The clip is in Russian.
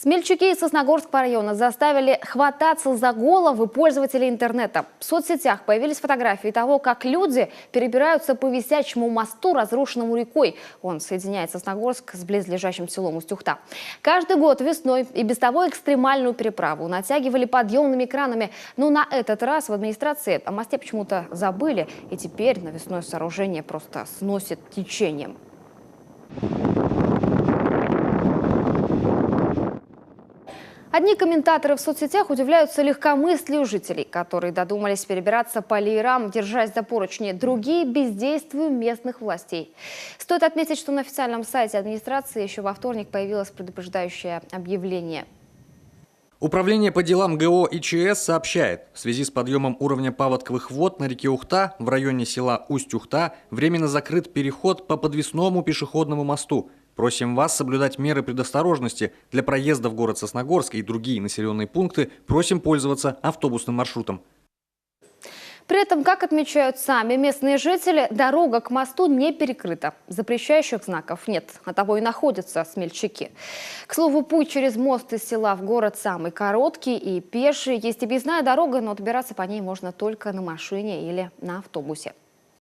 Смельчаки из Сосногорского района заставили хвататься за головы пользователей интернета. В соцсетях появились фотографии того, как люди перебираются по висячему мосту, разрушенному рекой. Он соединяет Сосногорск с близлежащим селом Устюхта. Каждый год весной и без того экстремальную переправу натягивали подъемными кранами. Но на этот раз в администрации о мосте почему-то забыли. И теперь навесное сооружение просто сносит течением. Одни комментаторы в соцсетях удивляются легкомыслию жителей, которые додумались перебираться по леерам, держась за поручни. Другие – бездействию местных властей. Стоит отметить, что на официальном сайте администрации еще во вторник появилось предупреждающее объявление. Управление по делам ГО и ЧС сообщает, в связи с подъемом уровня паводковых вод на реке Ухта в районе села Усть-Ухта временно закрыт переход по подвесному пешеходному мосту. Просим вас соблюдать меры предосторожности. Для проезда в город Сосногорск и другие населенные пункты просим пользоваться автобусным маршрутом. При этом, как отмечают сами местные жители, дорога к мосту не перекрыта. Запрещающих знаков нет, оттого и находятся смельчаки. К слову, путь через мост из села в город самый короткий и пеший. Есть объездная дорога, но добираться по ней можно только на машине или на автобусе.